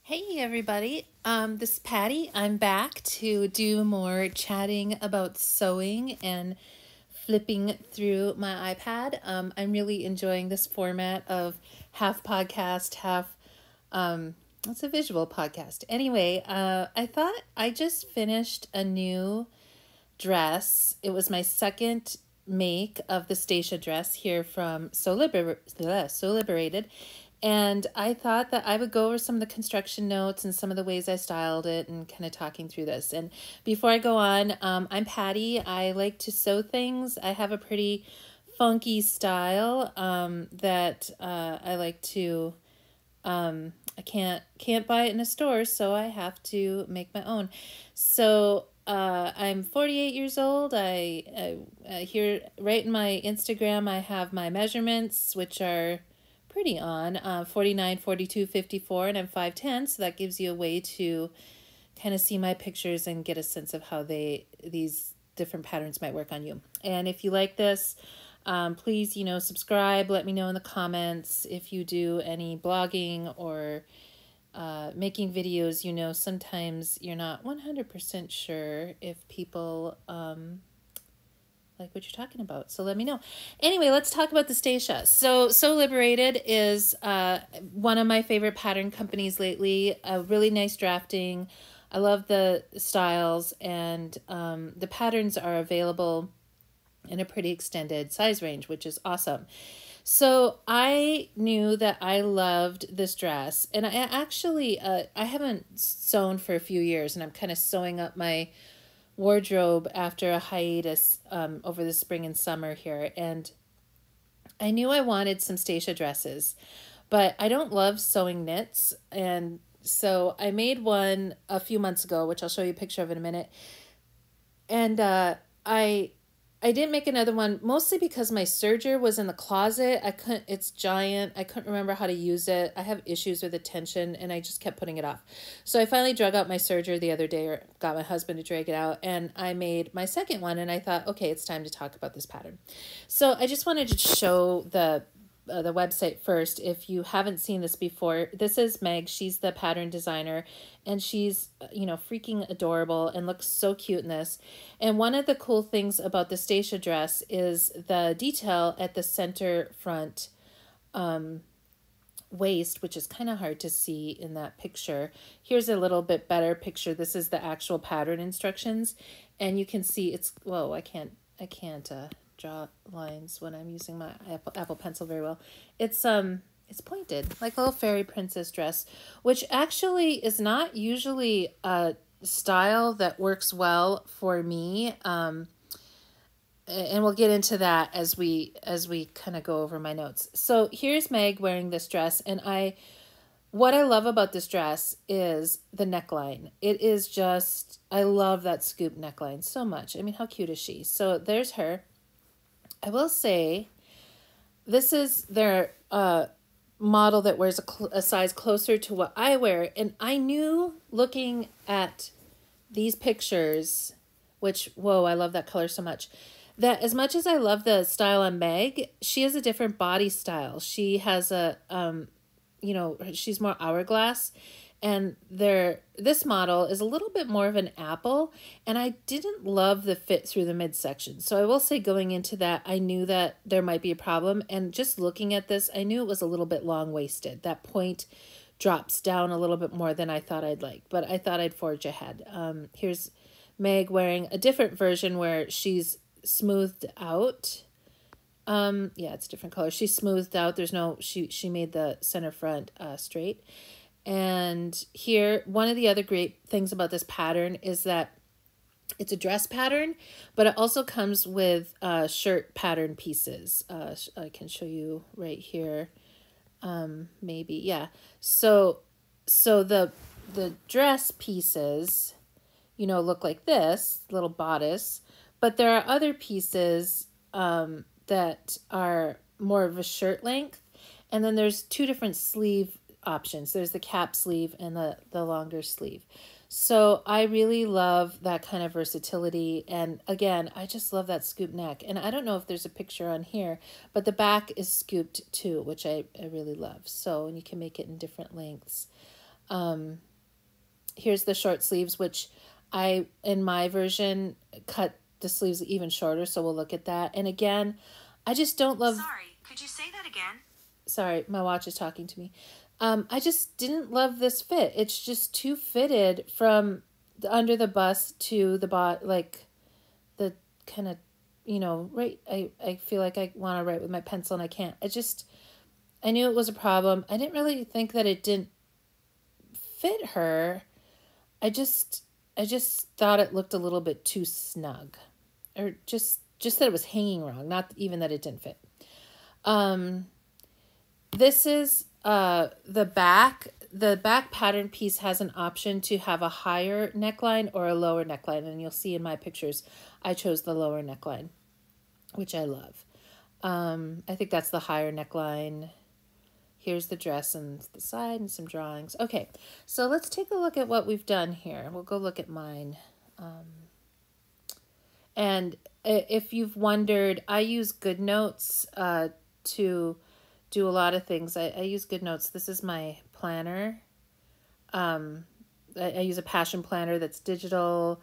Hey everybody, this is Patty. I'm back to do more chatting about sewing and flipping through my iPad. I'm really enjoying this format of half podcast, half it's a visual podcast. Anyway, I thought I just finished a new dress. It was my second make of the Stasia dress here from Sew Liberated. And I thought that I would go over some of the construction notes and some of the ways I styled it and kind of talking through this. And before I go on, I'm Patty. I like to sew things. I have a pretty funky style that I like to, I can't buy it in a store, so I have to make my own. So I'm 48 years old. I here right in my Instagram, I have my measurements, which are pretty on 49, 42, 54, and I'm 5'10", so that gives you a way to kind of see my pictures and get a sense of how these different patterns might work on you. And if you like this, please, subscribe. Let me know in the comments if you do any blogging or making videos. Sometimes you're not 100% sure if people like what you're talking about. So let me know. Anyway, let's talk about the Stasia. So Sew Liberated is one of my favorite pattern companies lately. Really nice drafting. I love the styles, and the patterns are available in a pretty extended size range, which is awesome. So I knew that I loved this dress, and I actually, I haven't sewn for a few years, and I'm kind of sewing up my wardrobe after a hiatus over the spring and summer here. And I knew I wanted some Stasia dresses, but I don't love sewing knits. And so I made one a few months ago, which I'll show you a picture of in a minute. And I didn't make another one, mostly because my serger was in the closet. It's giant. I couldn't remember how to use it. I have issues with attention, and I just kept putting it off. So I finally drug out my serger the other day, or got my husband to drag it out, and I made my second one, and I thought, okay, it's time to talk about this pattern. So I just wanted to show the website first. If you haven't seen this before, this is Meg. She's the pattern designer, and she's, freaking adorable and looks so cute in this. And one of the cool things about the Stasia dress is the detail at the center front waist, which is kind of hard to see in that picture. Here's a little bit better picture. This is the actual pattern instructions, and you can see it's, whoa, I can't draw lines when I'm using my Apple Pencil very well. It's pointed, like a little fairy princess dress, which actually is not usually a style that works well for me. And we'll get into that as we kind of go over my notes. So here's Meg wearing this dress, and what I love about this dress is the neckline. It is just, I love that scoop neckline so much. I mean, how cute is she? So there's her. I will say, this is their model that wears a size closer to what I wear. And I knew looking at these pictures, which, whoa, I love that color so much, that as much as I love the style on Meg, she has a different body style. She has a, she's more hourglass. And this model is a little bit more of an apple, and I didn't love the fit through the midsection. So I will say, going into that, I knew that there might be a problem, and just looking at this, I knew it was a little bit long-waisted. That point drops down a little bit more than I thought I'd like, but I thought I'd forge ahead. Here's Meg wearing a different version where she's smoothed out. Yeah, it's a different color. She's smoothed out. There's no, she made the center front straight. And here, one of the other great things about this pattern is that it's a dress pattern, but it also comes with shirt pattern pieces. I can show you right here, maybe, yeah. So the dress pieces, look like this little bodice, but there are other pieces that are more of a shirt length, and then there's two different sleeve options. There's the cap sleeve and the longer sleeve. So I really love that kind of versatility. And again, I just love that scoop neck. And I don't know if there's a picture on here, but the back is scooped too, which I really love. So, and you can make it in different lengths. Here's the short sleeves, which I, in my version, cut the sleeves even shorter, so we'll look at that. And again, I just don't love... Sorry, could you say that again? Sorry, my watch is talking to me. I just didn't love this fit. It's just too fitted from the, under the bust to the like the kind of, you know, right. I feel like I want to write with my pencil and I can't. I knew it was a problem. I didn't really think that it didn't fit her. I just thought it looked a little bit too snug, or just that it was hanging wrong. Not even that it didn't fit. This is the back. The back pattern piece has an option to have a higher neckline or a lower neckline, and you'll see in my pictures I chose the lower neckline, which I love. I think that's the higher neckline. Here's the dress and the side and some drawings. Okay, so let's take a look at what we've done here. We'll go look at mine. And if you've wondered, I use Goodnotes to do a lot of things. I use Goodnotes. This is my planner. I use a passion planner that's digital.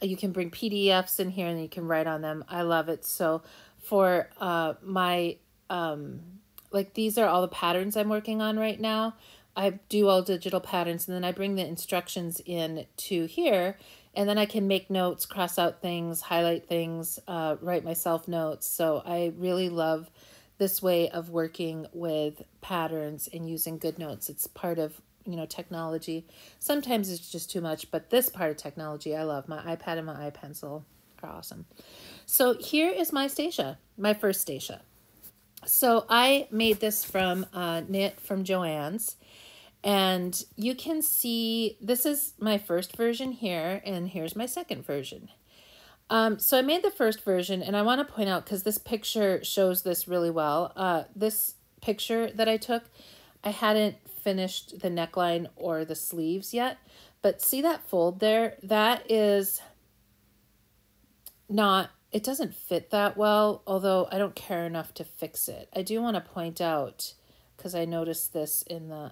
You can bring PDFs in here and you can write on them. I love it. So for my... like these are all the patterns I'm working on right now. I do all digital patterns and then I bring the instructions in to here, and then I can make notes, cross out things, highlight things, write myself notes. So I really love this way of working with patterns and using Goodnotes. It's part of, you know, technology. Sometimes it's just too much, but this part of technology I love. My iPad and my iPencil are awesome. So here is my Stasia, my first Stasia. So I made this from knit from Joann's, and you can see this is my first version here, and here's my second version. So I made the first version, and I want to point out, because this picture shows this really well, this picture that I took, I hadn't finished the neckline or the sleeves yet, but see that fold there? That is not... It doesn't fit that well, although I don't care enough to fix it. I do want to point out, because I noticed this in the...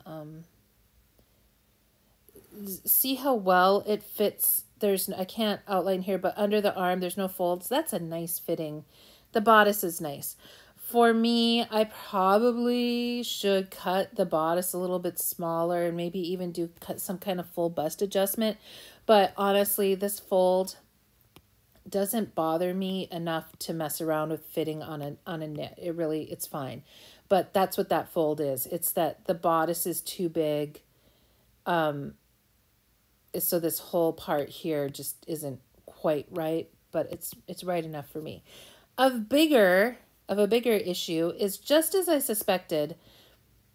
see how well it fits? I can't outline here, but under the arm, there's no folds. That's a nice fitting. The bodice is nice. For me, I probably should cut the bodice a little bit smaller and maybe even cut some kind of full bust adjustment. But honestly, this fold doesn't bother me enough to mess around with fitting on a knit. It's fine. But that's what that fold is. It's that the bodice is too big. So this whole part here just isn't quite right, but it's right enough for me. Of a bigger issue is, just as I suspected,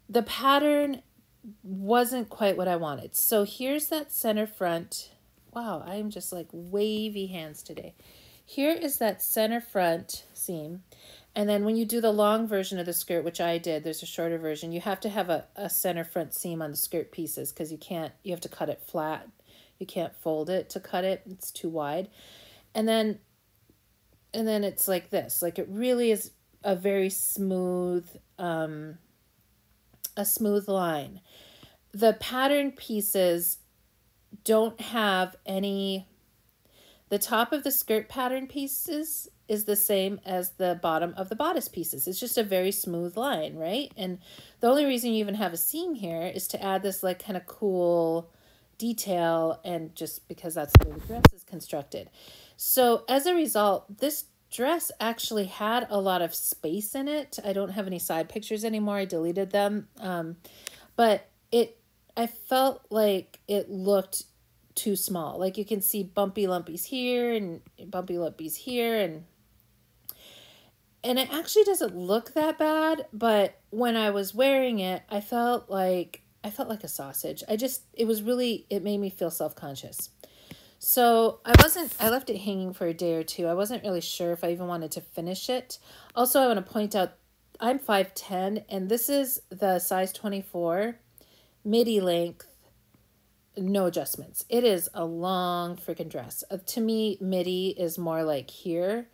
the pattern wasn't quite what I wanted. So here's that center front. Wow, I'm just like wavy hands today. Here is that center front seam. And then when you do the long version of the skirt, which I did, there's a shorter version, you have to have a center front seam on the skirt pieces, because you have to cut it flat. You can't fold it to cut it. It's too wide. And then it's like this. Like, it really is a very smooth, a smooth line. The pattern pieces don't have any... The top of the skirt pattern pieces is the same as the bottom of the bodice pieces. It's just a very smooth line, right? And the only reason you even have a seam here is to add this like kind of cool detail, and just because that's the way the dress is constructed. So as a result, this dress actually had a lot of space in it. I don't have any side pictures anymore. I deleted them. But I felt like it looked too small. Like, you can see bumpy lumpies here and bumpy lumpies here, and it actually doesn't look that bad, but when I was wearing it, I felt like a sausage. It made me feel self-conscious. So I left it hanging for a day or two. I wasn't really sure if I even wanted to finish it. Also, I want to point out, I'm 5'10", and this is the size 24 midi length, no adjustments. It is a long freaking dress. To me, midi is more like here,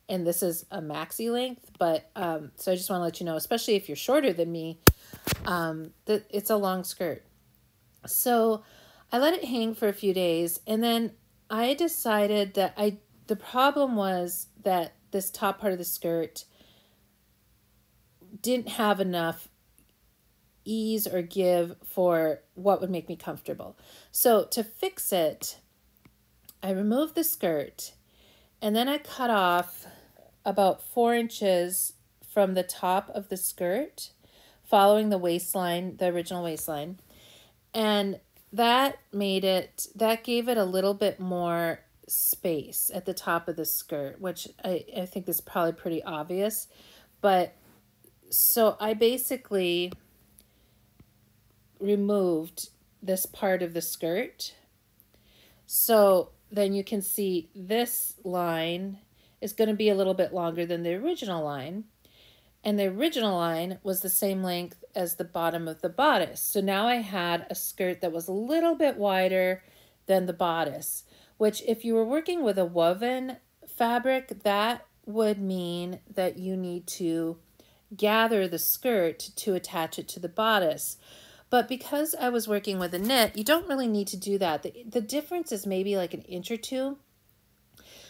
and this is a maxi length. But so I just want to let you know, especially if you're shorter than me, that it's a long skirt. So I let it hang for a few days, and then I decided that the problem was that this top part of the skirt didn't have enough ease or give for what would make me comfortable. So to fix it, I removed the skirt, and then I cut off about 4 inches from the top of the skirt, following the waistline, the original waistline. And that gave it a little bit more space at the top of the skirt, which I think is probably pretty obvious. But so I basically removed this part of the skirt. So then you can see this line is going to be a little bit longer than the original line. And the original line was the same length as the bottom of the bodice. So now I had a skirt that was a little bit wider than the bodice, which if you were working with a woven fabric, that would mean that you need to gather the skirt to attach it to the bodice. But because I was working with a knit, you don't really need to do that. The difference is maybe like an inch or two.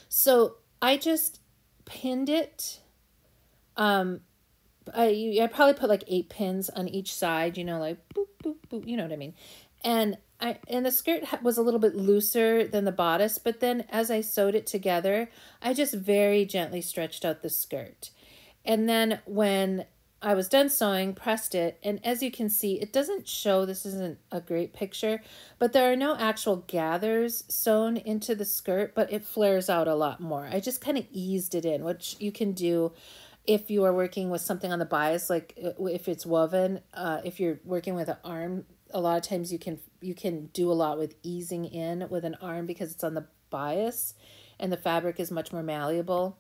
So I just pinned it. I probably put like 8 pins on each side, you know, like boop, boop, boop, you know what I mean? And the skirt was a little bit looser than the bodice, but then as I sewed it together, I just very gently stretched out the skirt. And then when I was done sewing, pressed it, and as you can see, it doesn't show, this isn't a great picture, but there are no actual gathers sewn into the skirt, but it flares out a lot more. I just kind of eased it in, which you can do if you are working with something on the bias, like if it's woven. If you're working with an arm, a lot of times you can do a lot with easing in with an arm because it's on the bias and the fabric is much more malleable,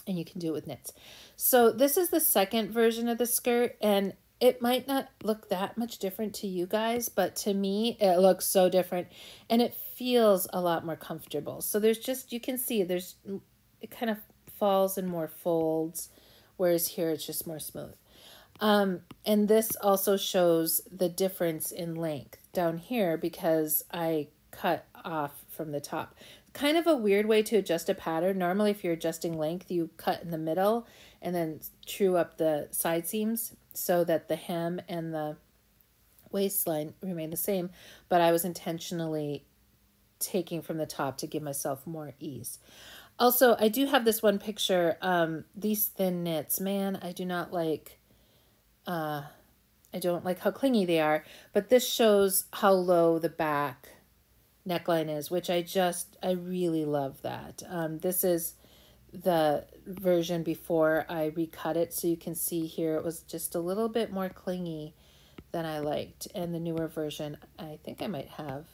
and you can do it with knits. So this is the second version of the skirt, and it might not look that much different to you guys, but to me it looks so different, and it feels a lot more comfortable. So there's just, you can see it kind of falls in more folds, whereas here it's just more smooth. And this also shows the difference in length down here because I cut off from the top. Kind of a weird way to adjust a pattern. Normally if you're adjusting length, you cut in the middle and then true up the side seams so that the hem and the waistline remain the same, but I was intentionally taking from the top to give myself more ease. Also, I do have this one picture, these thin knits, man, I don't like how clingy they are, but this shows how low the back neckline is, which I really love that. This is the version before I recut it, so you can see here it was just a little bit more clingy than I liked, and the newer version, I think I might have,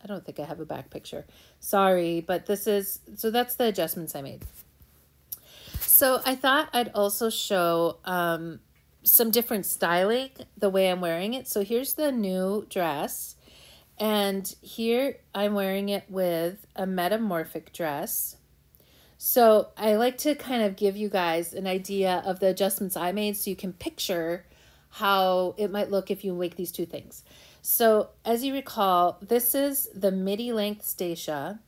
I don't think I have a back picture. Sorry, but so that's the adjustments I made. So I thought I'd also show some different styling, the way I'm wearing it. So here's the new dress. And here I'm wearing it with a metamorphic dress. So I like to kind of give you guys an idea of the adjustments I made so you can picture how it might look if you make these two things. So as you recall, this is the midi length Stasia,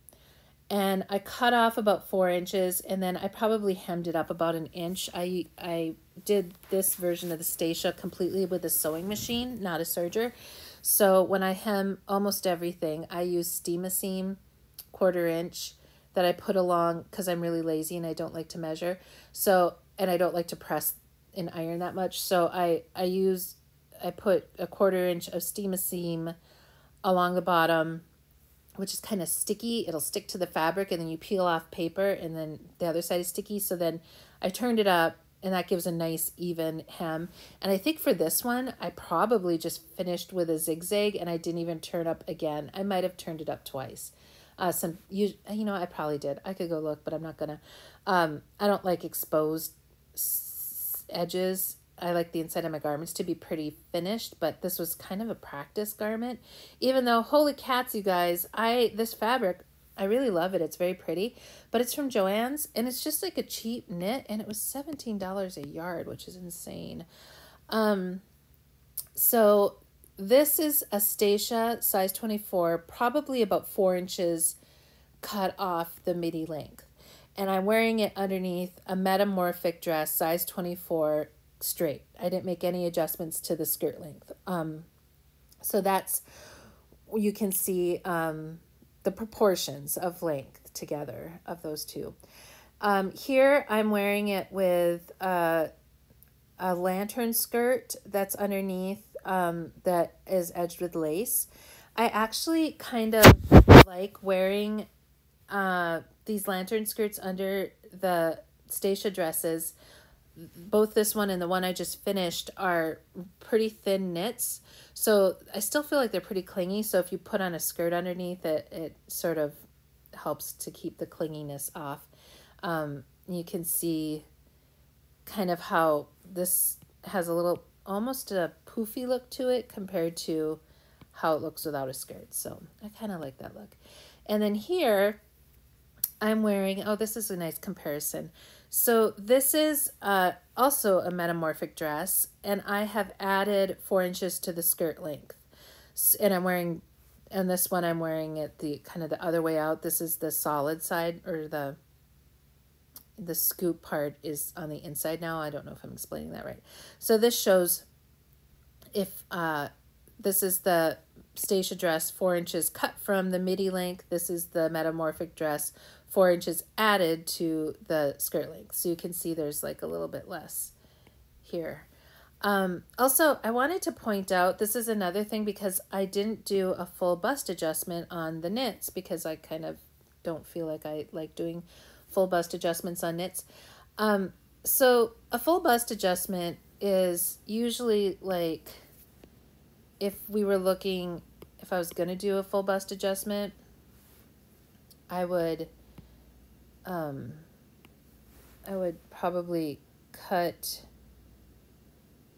and I cut off about 4 inches, and then I probably hemmed it up about an inch. I did this version of the Stasia completely with a sewing machine, not a serger. So when I hem almost everything, I use steam-a-seam 1/4 inch that I put along because I'm really lazy and I don't like to measure. So, and I don't like to press and iron that much. So I put a 1/4 inch of steam-a-seam along the bottom, which is kind of sticky. It'll stick to the fabric, and then you peel off paper, and then the other side is sticky. So then I turned it up, and that gives a nice even hem. And I think for this one, I probably just finished with a zigzag, and I didn't even turn up again. I might have turned it up twice. You know, I probably did. I could go look, but I'm not gonna. I don't like exposed edges. I like the inside of my garments to be pretty finished, but this was kind of a practice garment. Even though, holy cats, you guys, this fabric, I really love it. It's very pretty, but it's from Joann's, and it's just like a cheap knit, and it was $17 a yard, which is insane. So this is a Stasia size 24, probably about 4 inches cut off the midi length. And I'm wearing it underneath a metamorphic dress, size 24, straight. I didn't make any adjustments to the skirt length. So that's, you can see the proportions of length together of those two. Here I'm wearing it with a lantern skirt that's underneath that is edged with lace. I actually kind of like wearing these lantern skirts under the Stasia dresses. Both this one and the one I just finished are pretty thin knits, so I still feel like they're pretty clingy. So if you put on a skirt underneath it, it sort of helps to keep the clinginess off. You can see kind of how this has a little, almost a poofy look to it compared to how it looks without a skirt. So I kind of like that look. And then here I'm wearing, oh, this is a nice comparison. So this is also a metamorphic dress, and I have added 4 inches to the skirt length. And I'm wearing, and this one I'm wearing it the kind of the other way out. This is the solid side, or the scoop part is on the inside now. I don't know if I'm explaining that right. So this shows if this is the Stasia dress, 4 inches cut from the midi length. This is the metamorphic dress, 4 inches added to the skirt length. So you can see there's like a little bit less here. Also, I wanted to point out, this is another thing, because I didn't do a full bust adjustment on the knits, because I kind of don't feel like I like doing full bust adjustments on knits. So a full bust adjustment is usually like, if we were looking, if I was going to do a full bust adjustment, I would probably cut,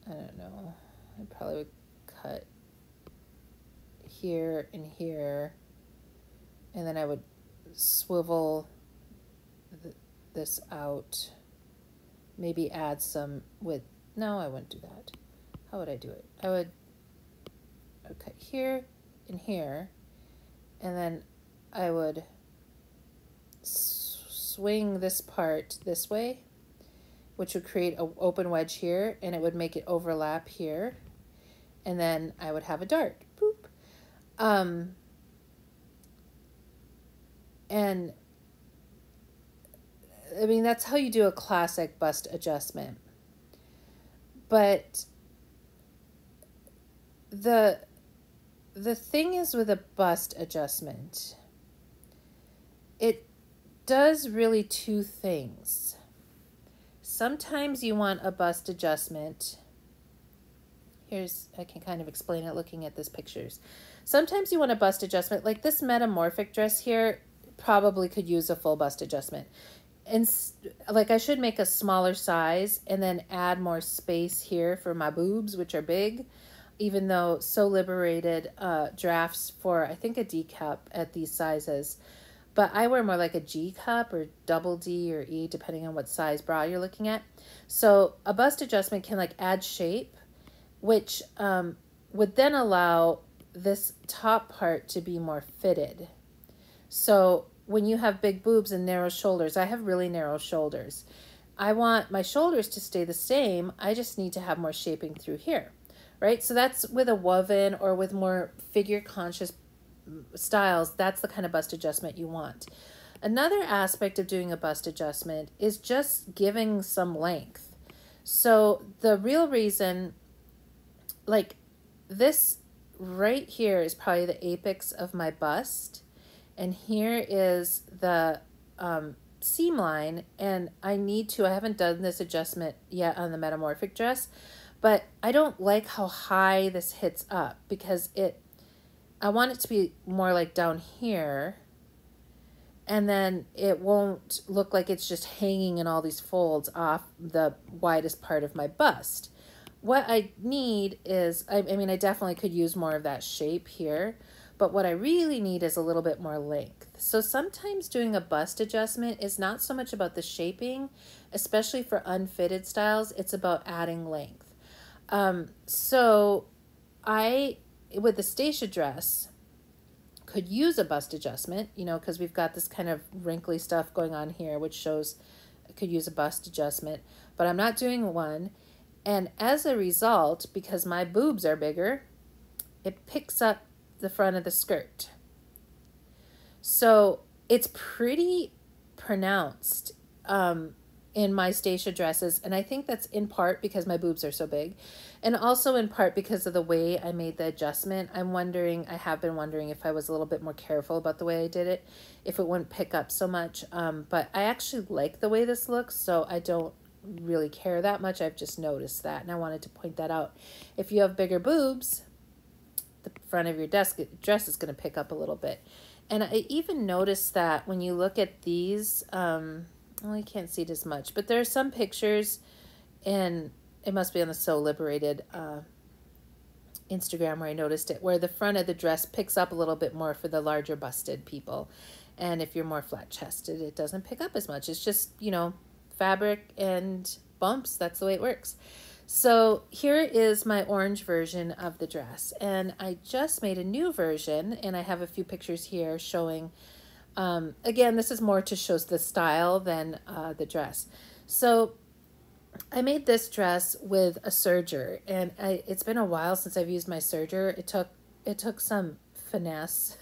I don't know, I probably would cut here and here, and then I would swivel this out, maybe add some with, no, I wouldn't do that. How would I do it? I would cut here and here, and then I would swing this part this way, which would create an open wedge here, and it would make it overlap here, and then I would have a dart. Boop. And I mean, that's how you do a classic bust adjustment. But the thing is, with a bust adjustment, it does really two things. Sometimes you want a bust adjustment. I can kind of explain it looking at these pictures. Sometimes you want a bust adjustment, like this metamorphic dress here probably could use a full bust adjustment. And like, I should make a smaller size and then add more space here for my boobs, which are big, even though Sew Liberated drafts for, I think, a D cup at these sizes. But I wear more like a G cup or double D or E, depending on what size bra you're looking at. So a bust adjustment can like add shape, which would then allow this top part to be more fitted. So when you have big boobs and narrow shoulders, I have really narrow shoulders. I want my shoulders to stay the same. I just need to have more shaping through here, right? So that's with a woven or with more figure conscious styles. That's the kind of bust adjustment you want. Another aspect of doing a bust adjustment is just giving some length. So the real reason, like this right here is probably the apex of my bust, and here is the seam line, and I haven't done this adjustment yet on the metamorphic dress, but I don't like how high this hits up, because I want it to be more like down here, and then it won't look like it's just hanging in all these folds off the widest part of my bust. What I need is, I mean, I definitely could use more of that shape here, but what I really need is a little bit more length. So sometimes doing a bust adjustment is not so much about the shaping, especially for unfitted styles, it's about adding length. So I with the Stasia dress, could use a bust adjustment, you know, because we've got this kind of wrinkly stuff going on here, which shows I could use a bust adjustment, but I'm not doing one. And as a result, because my boobs are bigger, it picks up the front of the skirt. So it's pretty pronounced in my Stasia dresses. And I think that's in part because my boobs are so big, and also in part because of the way I made the adjustment. I have been wondering if I was a little bit more careful about the way I did it, if it wouldn't pick up so much. But I actually like the way this looks, so I don't really care that much. I've just noticed that, and I wanted to point that out. If you have bigger boobs, the front of your dress is going to pick up a little bit. And I even noticed that when you look at these, well, you can't see it as much, but there are some pictures, and it must be on the Sew Liberated Instagram where I noticed it, where the front of the dress picks up a little bit more for the larger busted people. And if you're more flat chested, it doesn't pick up as much. It's just, you know, fabric and bumps. That's the way it works. So here is my orange version of the dress, and I just made a new version, and I have a few pictures here showing, again, this is more to show the style than the dress. So I made this dress with a serger, and it's been a while since I've used my serger. It took some finesse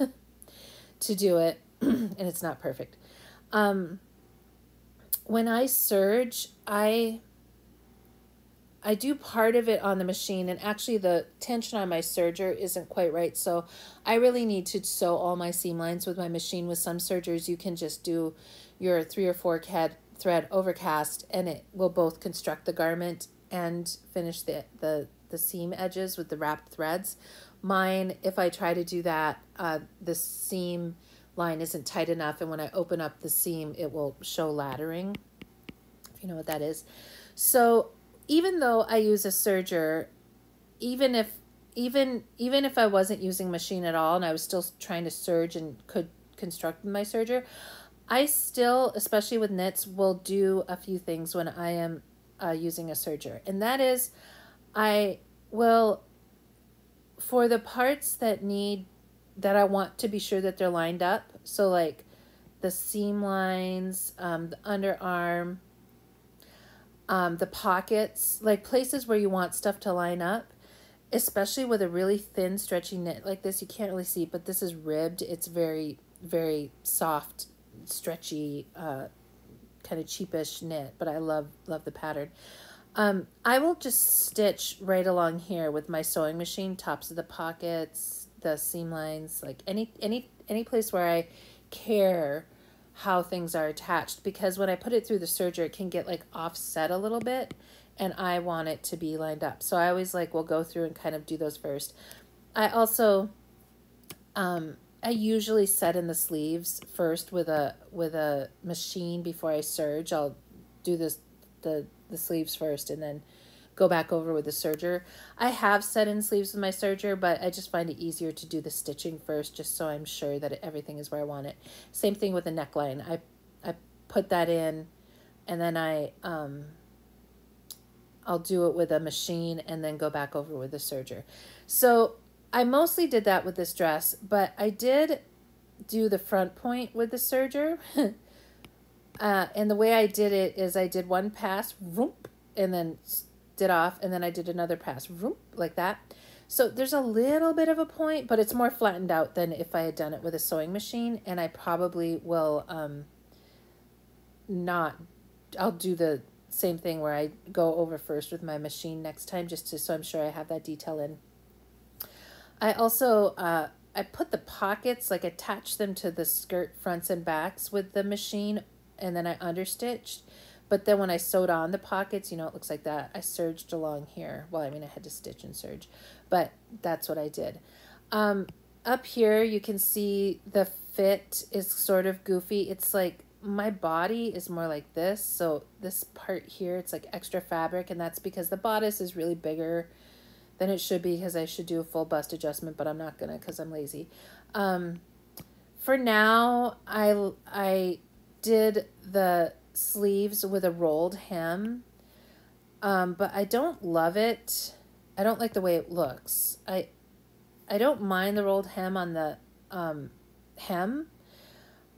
to do it, and it's not perfect. When I serge, I do part of it on the machine, and actually the tension on my serger isn't quite right, so I really need to sew all my seam lines with my machine. With some sergers, you can just do your 3 or 4 thread overcast, and it will both construct the garment and finish the seam edges with the wrapped threads. Mine, if I try to do that, the seam line isn't tight enough, and when I open up the seam, it will show laddering, if you know what that is. So even though I use a serger, even if I wasn't using machine at all and I was still trying to serge and could construct my serger, I still, especially with knits, will do a few things when I am using a serger. And that is, I will, for the parts that I want to be sure that they're lined up, so like the seam lines, the underarm, the pockets, like places where you want stuff to line up, especially with a really thin stretchy knit like this. You can't really see, but this is ribbed. It's very, very soft, stretchy, kind of cheapish knit, but I love the pattern. I will just stitch right along here with my sewing machine, tops of the pockets, the seam lines, like any place where I care how things are attached, because when I put it through the serger, it can get like offset a little bit, and I want it to be lined up. So I always will go through and kind of do those first. I also, I usually set in the sleeves first with a machine before I serge. I'll do the sleeves first and then go back over with the serger. I have set in sleeves with my serger, but I just find it easier to do the stitching first, just so I'm sure that everything is where I want it. Same thing with the neckline. I put that in, and then I'll do it with a machine and then go back over with the serger. So I mostly did that with this dress, but I did do the front point with the serger. And the way I did it is I did one pass, whoop, and then did off, and then I did another pass, whoop, like that. So there's a little bit of a point, but it's more flattened out than if I had done it with a sewing machine. And I probably will I'll do the same thing where I go over first with my machine next time, just so I'm sure I have that detail in. I also I put the pockets, like attach them to the skirt fronts and backs with the machine, and then I understitched. But then when I sewed on the pockets, you know, it looks like that. I serged along here. Well, I mean, I had to stitch and serge, but that's what I did. Up here, you can see the fit is sort of goofy. It's like my body is more like this. So this part here, it's like extra fabric, and that's because the bodice is really bigger than it should be, because I should do a full bust adjustment, but I'm not gonna because I'm lazy. For now, I did the sleeves with a rolled hem, but I don't love it. I don't like the way it looks. I don't mind the rolled hem on the hem.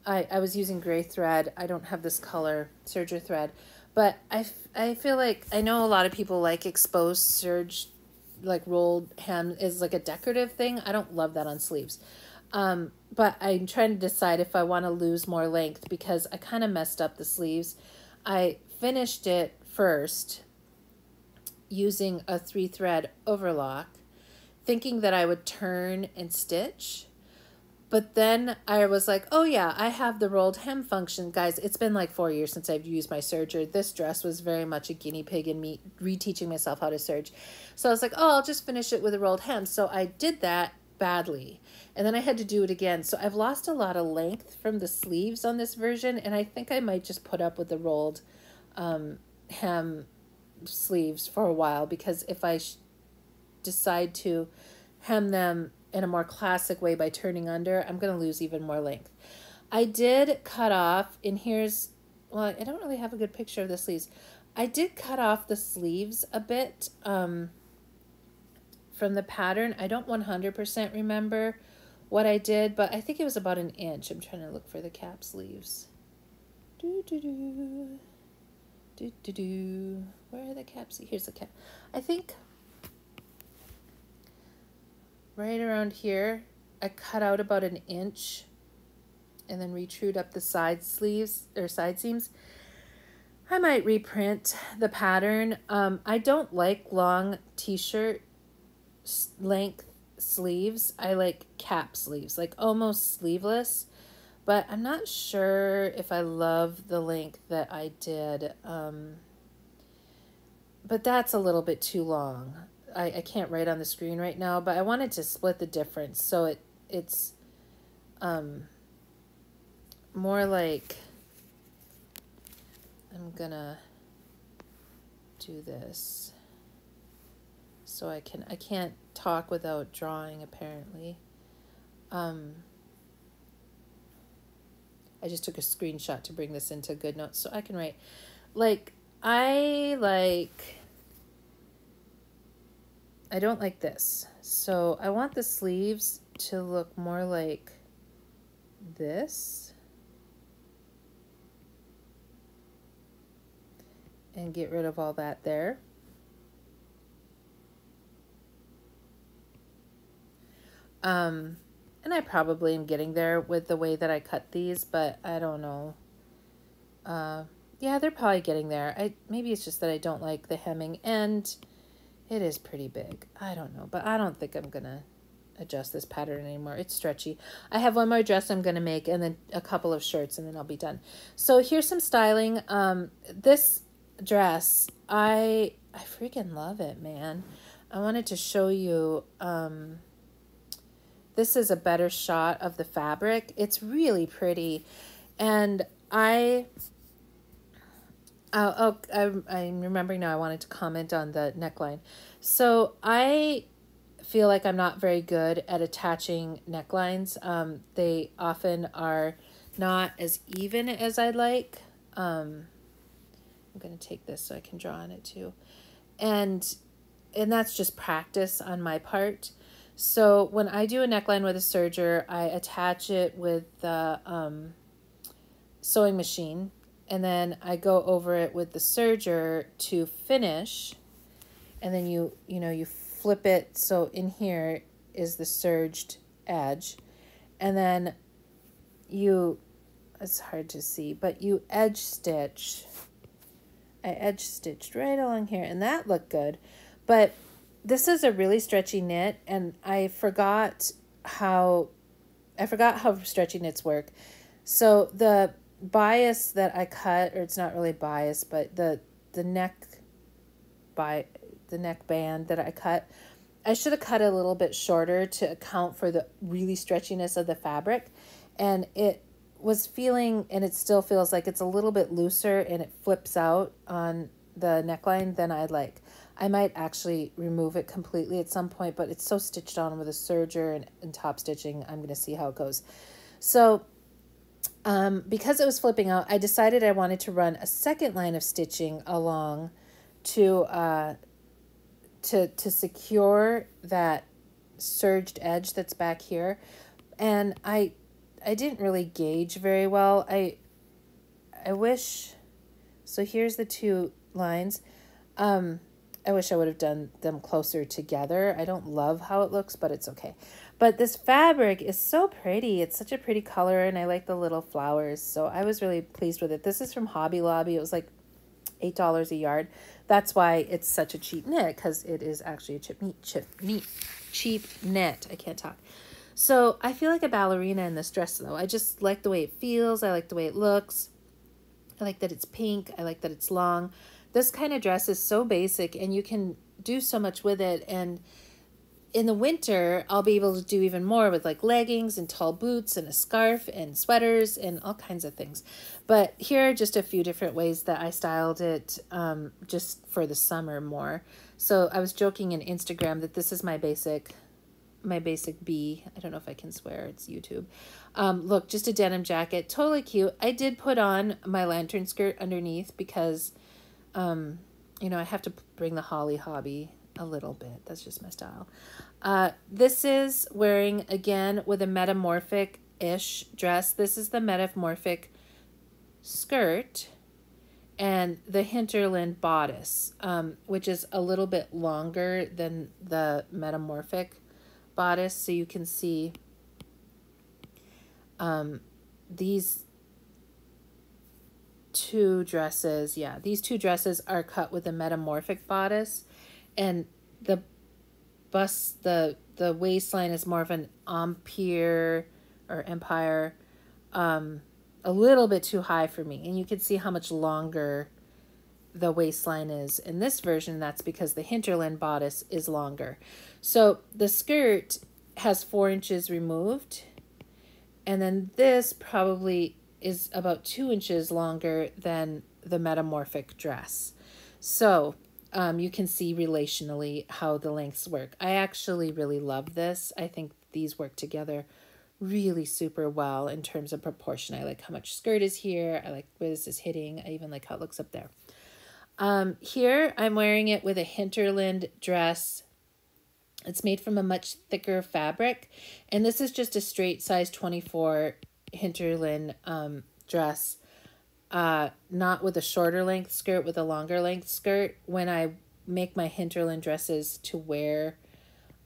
I was using gray thread. I don't have this color serger thread, but I feel like I know a lot of people like exposed serge, like rolled hem is like a decorative thing. I don't love that on sleeves. But I'm trying to decide if I want to lose more length because I kind of messed up the sleeves. I finished it first using a 3-thread overlock, thinking that I would turn and stitch. But then I was like, oh yeah, I have the rolled hem function. Guys, it's been like 4 years since I've used my serger. This dress was very much a guinea pig in me reteaching myself how to serge. So I was like, oh, I'll just finish it with a rolled hem. So I did that badly. And then I had to do it again. So I've lost a lot of length from the sleeves on this version. And I think I might just put up with the rolled hem sleeves for a while, because if I decide to hem them in a more classic way by turning under, I'm going to lose even more length. I did cut off, and here's, well, I don't really have a good picture of the sleeves. I did cut off the sleeves a bit from the pattern. I don't 100% remember what I did, but I think it was about 1 inch. I'm trying to look for the cap sleeves. Where are the caps? Here's the cap. I think right around here, I cut out about 1 inch and then retrued up the side sleeves or side seams. I might reprint the pattern. I don't like long t-shirt length sleeves. I like cap sleeves, like almost sleeveless, but I'm not sure if I love the length that I did. But that's a little bit too long. I can't write on the screen right now, but I wanted to split the difference so it's more like, I'm gonna do this so I can't talk without drawing apparently. I just took a screenshot to bring this into Goodnotes so I can write. Like, I don't like this. So I want the sleeves to look more like this. And get rid of all that there. And I probably am getting there with the way that I cut these, but I don't know. Yeah, they're probably getting there. Maybe it's just that I don't like the hemming, and it is pretty big. I don't know, but I don't think I'm gonna adjust this pattern anymore. It's stretchy. I have one more dress I'm gonna make, and then a couple of shirts, and then I'll be done. So here's some styling. This dress, I freaking love it, man. I wanted to show you. This is a better shot of the fabric. It's really pretty, and I'm remembering now. I wanted to comment on the neckline. So I feel like I'm not very good at attaching necklines. They often are not as even as I'd like. I'm going to take this so I can draw on it too. And that's just practice on my part. So when I do a neckline with a serger, I attach it with the sewing machine, and then I go over it with the serger to finish. And then you flip it, so in here is the serged edge, and then it's hard to see, but you edge stitch. I edge stitched right along here, and that looked good. But this is a really stretchy knit, and I forgot how stretchy knits work. So the bias that I cut, or it's not really bias, but the neck band that I cut, I should have cut a little bit shorter to account for the really stretchiness of the fabric. And it was feeling, and it still feels like it's a little bit looser, and it flips out on the neckline than I'd like. I might actually remove it completely at some point, but it's so stitched on with a serger and top stitching. I'm going to see how it goes. So because it was flipping out, I decided I wanted to run a second line of stitching along to secure that serged edge that's back here. And I didn't really gauge very well. I wish, so here's the two lines. I wish I would have done them closer together. I don't love how it looks, but it's okay. But this fabric is so pretty. It's such a pretty color, and I like the little flowers. So I was really pleased with it. This is from Hobby Lobby. It was like $8 a yard. That's why it's such a cheap knit, because it is actually a cheap knit. I can't talk. So I feel like a ballerina in this dress, though. I just like the way it feels. I like the way it looks. I like that it's pink. I like that it's long. This kind of dress is so basic, and you can do so much with it. And in the winter, I'll be able to do even more with like leggings and tall boots and a scarf and sweaters and all kinds of things. But here are just a few different ways that I styled it just for the summer more. So I was joking in Instagram that this is my basic B. I don't know if I can swear, it's YouTube. Look, just a denim jacket, totally cute. I did put on my lantern skirt underneath because, you know, I have to bring the holly hobby a little bit. That's just my style. This is wearing, again, with a metamorphic-ish dress. This is the metamorphic skirt and the hinterland bodice, which is a little bit longer than the metamorphic bodice. So you can see these two dresses. Yeah, these two dresses are cut with a metamorphic bodice, and the bust, the waistline is more of an empire, a little bit too high for me. And you can see how much longer the waistline is in this version. That's because the hinterland bodice is longer. So the skirt has 4 inches removed, and then this probably is about 2 inches longer than the metamorphic dress. So you can see relationally how the lengths work. I actually really love this. I think these work together really super well in terms of proportion. I like how much skirt is here. I like where this is hitting. I even like how it looks up there. Here I'm wearing it with a hinterland dress. It's made from a much thicker fabric, and this is just a straight size 24 hinterland dress, not with a shorter length skirt, with a longer length skirt. When I make my hinterland dresses to wear,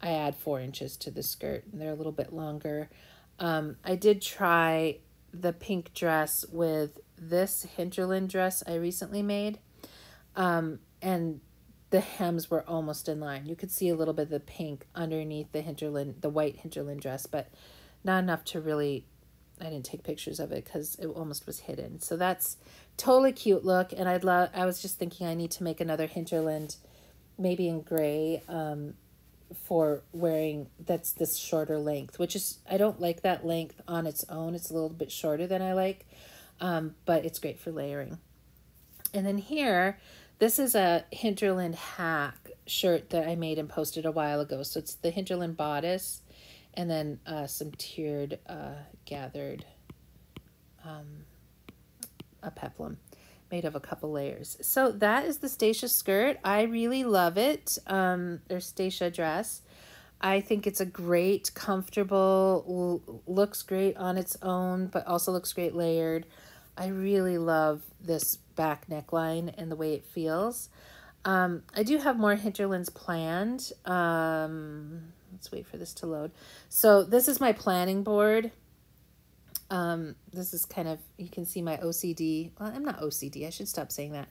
I add 4 inches to the skirt, and they're a little bit longer. I did try the pink dress with this hinterland dress I recently made, and the hems were almost in line. You could see a little bit of the pink underneath the white hinterland dress, but not enough to really, I didn't take pictures of it because it almost was hidden. So that's totally cute look. And I was just thinking I need to make another hinterland, maybe in gray, for wearing, that's this shorter length, which is, I don't like that length on its own. It's a little bit shorter than I like, but it's great for layering. And then here, this is a hinterland hack shirt that I made and posted a while ago. So it's the hinterland bodice, and then some tiered gathered a peplum made of a couple layers. So that is the Stasia skirt. I really love it. Or Stasia dress. I think it's a great, comfortable, looks great on its own, but also looks great layered. I really love this back neckline and the way it feels. I do have more hinterlands planned. Let's wait for this to load. So this is my planning board. This is kind of, you can see my OCD. Well, I'm not OCD. I should stop saying that.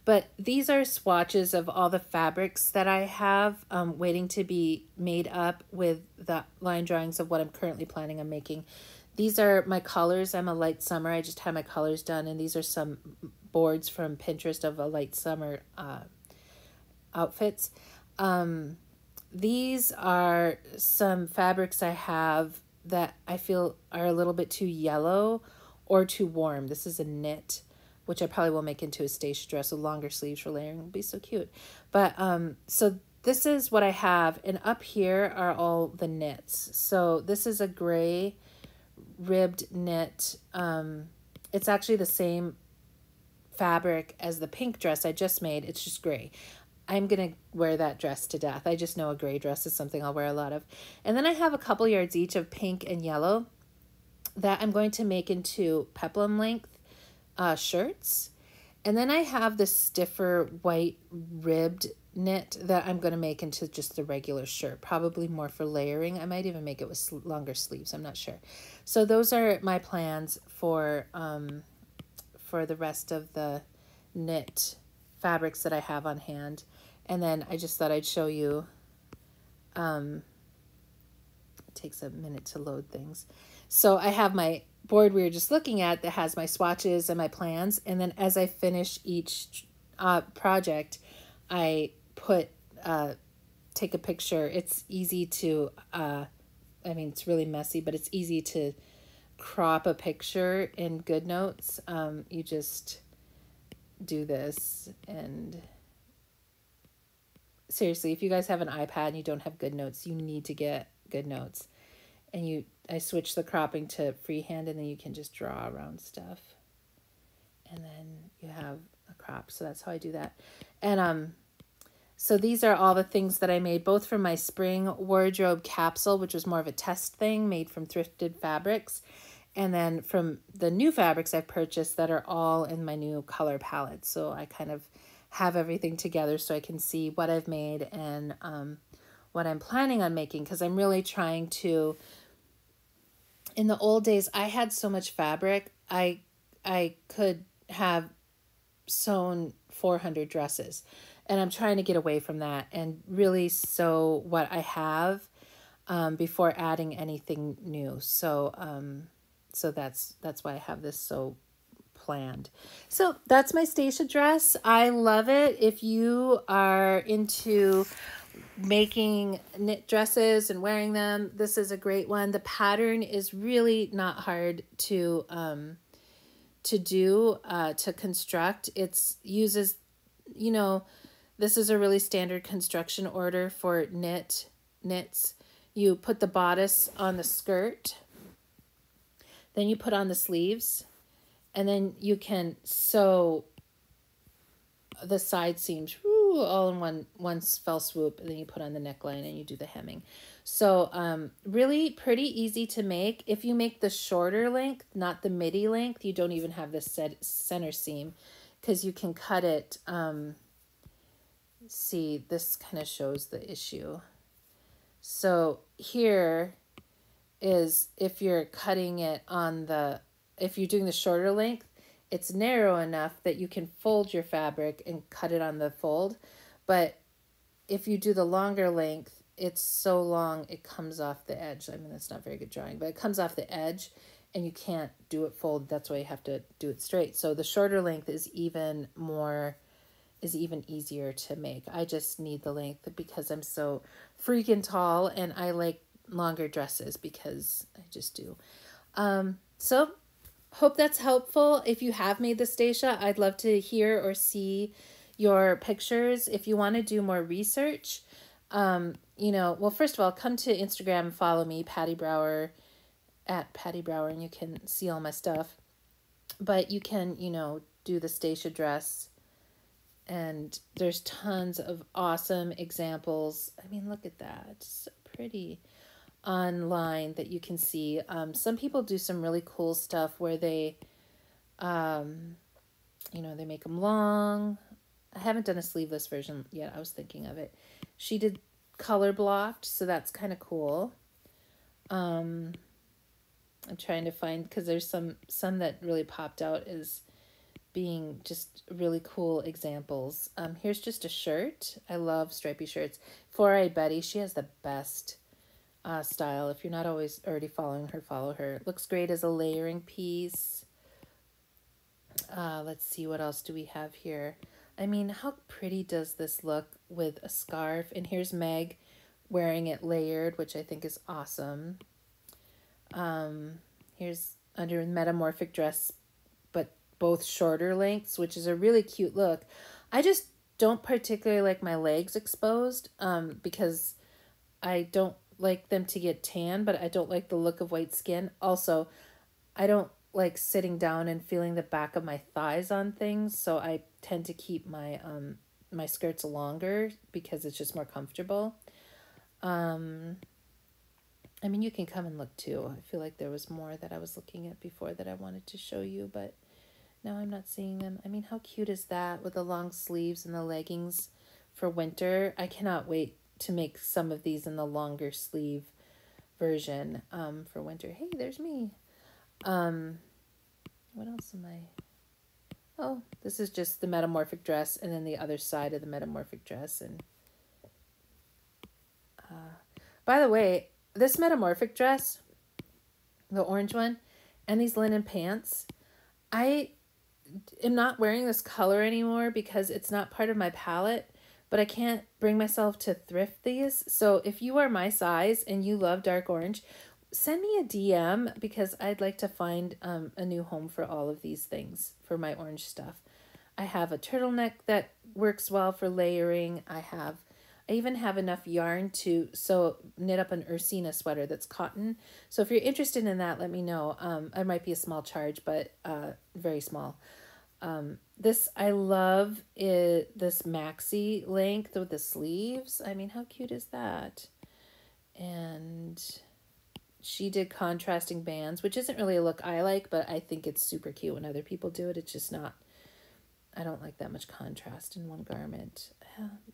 But these are swatches of all the fabrics that I have waiting to be made up with the line drawings of what I'm currently planning on making. These are my colors. I'm a light summer. I just had my colors done, and these are some boards from Pinterest of a light summer outfits. These are some fabrics I have that I feel are a little bit too yellow or too warm. This is a knit, which I probably will make into a Stasia dress with longer sleeves for layering. It'll be so cute. But so this is what I have, and up here are all the knits. So this is a gray ribbed knit. It's actually the same fabric as the pink dress I just made. It's just gray. I'm going to wear that dress to death. I just know a gray dress is something I'll wear a lot of. And then I have a couple yards each of pink and yellow that I'm going to make into peplum length shirts. And then I have this stiffer white ribbed knit that I'm going to make into just a regular shirt, probably more for layering. I might even make it with longer sleeves. I'm not sure. So those are my plans for the rest of the knit fabrics that I have on hand. And then I just thought I'd show you, it takes a minute to load things. So I have my board we were just looking at that has my swatches and my plans. And then as I finish each project, I take a picture. It's easy to, I mean, it's really messy, but it's easy to crop a picture in Goodnotes. You just do this, and seriously, if you guys have an iPad and you don't have Goodnotes, you need to get Goodnotes. And I switch the cropping to freehand, and then you can just draw around stuff, and then you have a crop. So that's how I do that. And so these are all the things that I made, both from my spring wardrobe capsule, which was more of a test thing made from thrifted fabrics, and then from the new fabrics I've purchased that are all in my new color palette. So I kind of have everything together so I can see what I've made and what I'm planning on making, because I'm really trying to, in the old days, I had so much fabric, I could have sewn 400 dresses, and I'm trying to get away from that and really sew what I have before adding anything new. So so that's why I have this so planned. So that's my Stasia dress. I love it. If you are into making knit dresses and wearing them, this is a great one. The pattern is really not hard to construct. It's uses, you know, this is a really standard construction order for knits. You put the bodice on the skirt, then you put on the sleeves, and then you can sew the side seams all in one fell swoop, and then you put on the neckline and you do the hemming. So really pretty easy to make. If you make the shorter length, not the midi length, you don't even have this center seam, because you can cut it. See, this kind of shows the issue. So here is, if you're cutting it on if you're doing the shorter length, it's narrow enough that you can fold your fabric and cut it on the fold. But if you do the longer length, it's so long it comes off the edge. I mean, that's not very good drawing, but it comes off the edge and you can't do it folded. That's why you have to do it straight. So the shorter length is even easier to make. I just need the length because I'm so freaking tall, and I like longer dresses because I just do. So hope that's helpful. If you have made the Stasia, I'd love to hear or see your pictures. If you want to do more research, well, first of all, come to Instagram and follow me, Patty Brower, at Patty Brower, and you can see all my stuff. But you can, do the Stasia dress, and there's tons of awesome examples. I mean, look at that. It's so pretty online that you can see. Some people do some really cool stuff where they, they make them long. I haven't done a sleeveless version yet. I was thinking of it. She did color blocked, so that's kind of cool. I'm trying to find, because there's some that really popped out as being just really cool examples. Here's just a shirt. I love stripy shirts. Four-Eyed Betty, she has the best style. If you're not already following her, follow her. It looks great as a layering piece. Let's see, what else do we have here? I mean, how pretty does this look with a scarf? And here's Meg wearing it layered, which I think is awesome. Here's under metamorphic dress, but both shorter lengths, which is a really cute look. I just don't particularly like my legs exposed because I don't like them to get tan, but I don't like the look of white skin. Also, I don't like sitting down and feeling the back of my thighs on things, so I tend to keep my my skirts longer because it's just more comfortable. I mean, you can come and look too. I feel like there was more that I was looking at before that I wanted to show you, but now I'm not seeing them. I mean, how cute is that with the long sleeves and the leggings for winter? I cannot wait to make some of these in the longer sleeve version for winter. Hey, there's me. What else am I? Oh, this is just the metamorphic dress and then the other side of the metamorphic dress. And by the way, this metamorphic dress, the orange one, and these linen pants, I am not wearing this color anymore because it's not part of my palette, but I can't bring myself to thrift these. So if you are my size and you love dark orange, send me a DM because I'd like to find a new home for all of these things for my orange stuff. I have a turtleneck that works well for layering. I even have enough yarn to knit up an Ursina sweater that's cotton. So if you're interested in that, let me know. It might be a small charge, but very small. This I love this maxi length with the sleeves. I mean, how cute is that? And she did contrasting bands, which isn't really a look I like, but I think it's super cute when other people do it. It's just not, I don't like that much contrast in one garment.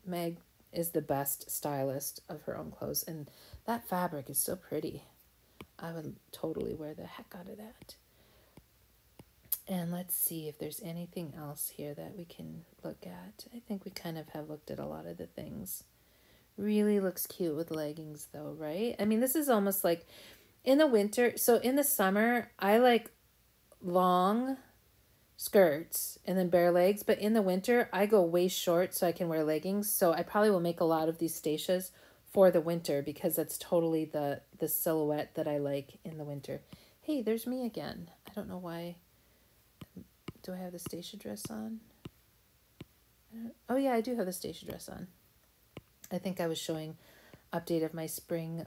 Meg is the best stylist of her own clothes, and that fabric is so pretty. I would totally wear the heck out of that. And let's see if there's anything else here that we can look at. I think we kind of have looked at a lot of the things. Really looks cute with leggings though, right? I mean, this is almost like in the winter. So in the summer, I like long skirts and then bare legs. But in the winter, I go waist short so I can wear leggings. So I probably will make a lot of these Stasias for the winter because that's totally the silhouette that I like in the winter. Hey, there's me again. I don't know why. Do I have the Stasia dress on? Oh yeah, I do have the Stasia dress on. I think I was showing update of my spring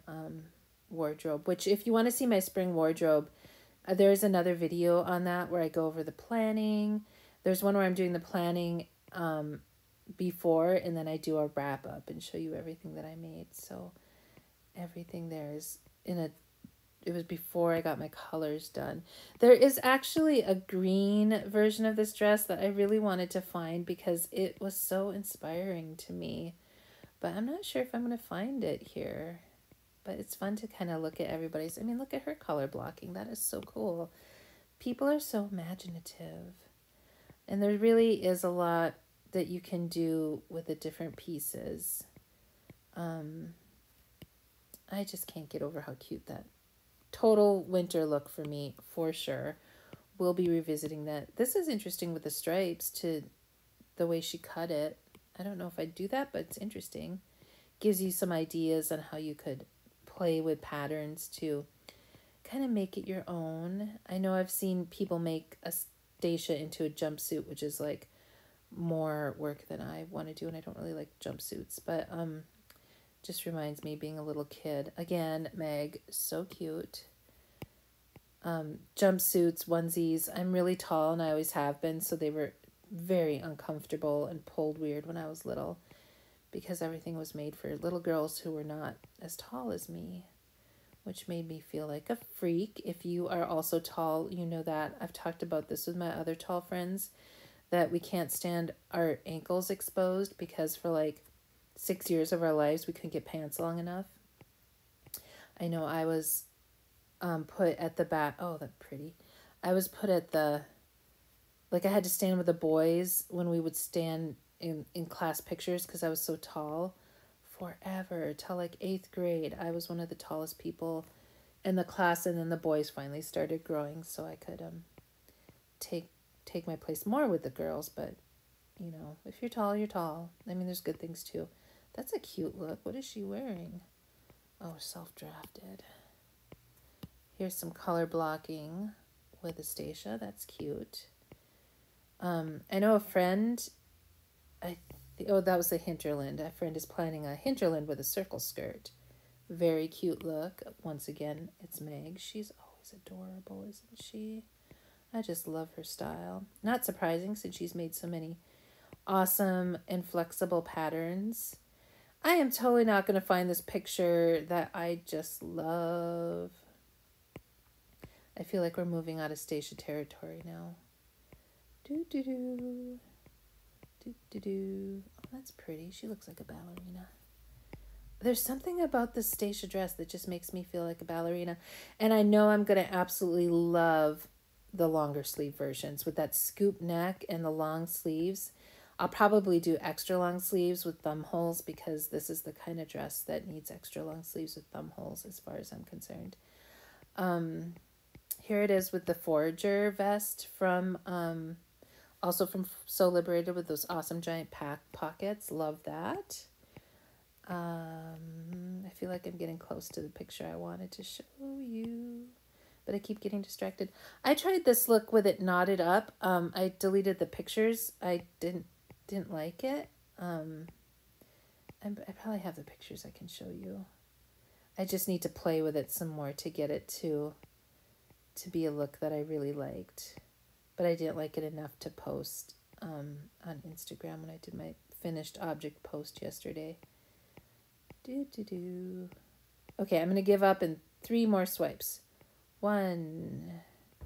wardrobe, which if you want to see my spring wardrobe, there's another video on that where I go over the planning. There's one where I'm doing the planning before, and then I do a wrap up and show you everything that I made. So everything there is it was before I got my colors done. There is actually a green version of this dress that I really wanted to find because it was so inspiring to me. But I'm not sure if I'm going to find it here. But it's fun to kind of look at everybody's. I mean, look at her color blocking. That is so cool. People are so imaginative. And there really is a lot that you can do with the different pieces. I just can't get over how cute that total winter look for me, for sure. We'll be revisiting that. This is interesting with the stripes to the way she cut it. I don't know if I'd do that, but it's interesting. Gives you some ideas on how you could play with patterns to kind of make it your own. I know I've seen people make a Stasia into a jumpsuit, which is like more work than I want to do, and I don't really like jumpsuits, but just reminds me being a little kid. Again, Meg, so cute. Jumpsuits, onesies. I'm really tall and I always have been, so they were very uncomfortable and pulled weird when I was little because everything was made for little girls who were not as tall as me, which made me feel like a freak. If you are also tall, you know that. I've talked about this with my other tall friends, that we can't stand our ankles exposed because for like 6 years of our lives we couldn't get pants long enough. I know I was put at the back. Oh, that's pretty. I was put at the, like I had to stand with the boys when we would stand in class pictures because I was so tall forever till like 8th grade. I was one of the tallest people in the class, and then the boys finally started growing so I could take my place more with the girls. But you know, if you're tall, you're tall. I mean, there's good things too. That's a cute look. What is she wearing? Oh, self-drafted. Here's some color blocking with a Stasia. That's cute. I know a friend, that was a hinterland. A friend is planning a hinterland with a circle skirt. Very cute look. Once again, it's Meg. She's always adorable, isn't she? I just love her style. Not surprising since she's made so many awesome and flexible patterns. I am totally not going to find this picture that I just love. I feel like we're moving out of Stasia territory now. Do do do. Do do do. Oh, that's pretty. She looks like a ballerina. There's something about this Stasia dress that just makes me feel like a ballerina. And I know I'm going to absolutely love the longer sleeve versions with that scoop neck and the long sleeves. I'll probably do extra long sleeves with thumb holes because this is the kind of dress that needs extra long sleeves with thumb holes as far as I'm concerned. Here it is with the Forager vest from, also from Sew Liberated with those awesome giant pockets. Love that. I feel like I'm getting close to the picture I wanted to show you, but I keep getting distracted. I tried this look with it knotted up. I deleted the pictures. I didn't like it. I probably have the pictures I can show you. I just need to play with it some more to get it to be a look that I really liked, but I didn't like it enough to post on Instagram when I did my finished object post yesterday. Okay, I'm going to give up in 3 more swipes. 1,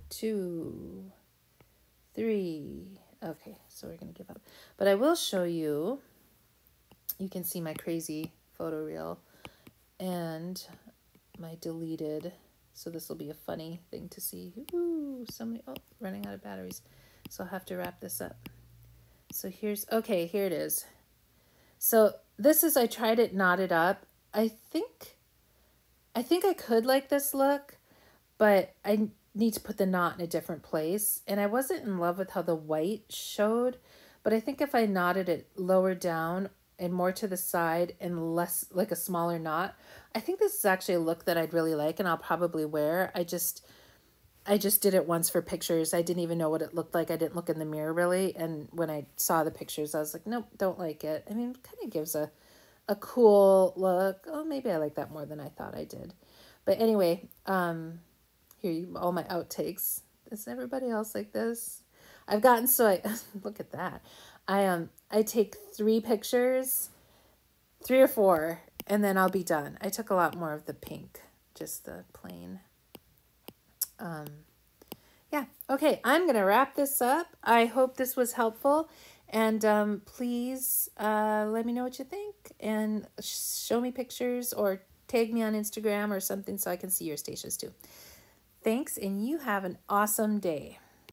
2, 3. Okay, so we're going to give up. But I will show you. You can see my crazy photo reel and my deleted. So this will be a funny thing to see. Ooh, running out of batteries. So I'll have to wrap this up. So here it is. So this is, I tried it knotted up. I think I could like this look, but I need to put the knot in a different place. And I wasn't in love with how the white showed, but I think if I knotted it lower down and more to the side and less, like a smaller knot, I think this is actually a look that I'd really like and I'll probably wear. I just did it once for pictures. I didn't even know what it looked like. I didn't look in the mirror really. And when I saw the pictures, I was like, nope, don't like it. I mean, it kind of gives a cool look. Oh, maybe I like that more than I thought I did. But anyway, here all my outtakes. Is everybody else like this? I've gotten look at that. I take 3 pictures, 3 or 4, and then I'll be done. I took a lot more of the pink, just the plain. Yeah, okay, I'm going to wrap this up. I hope this was helpful. And please let me know what you think and show me pictures or tag me on Instagram or something so I can see your Stasias too. Thanks, and you have an awesome day.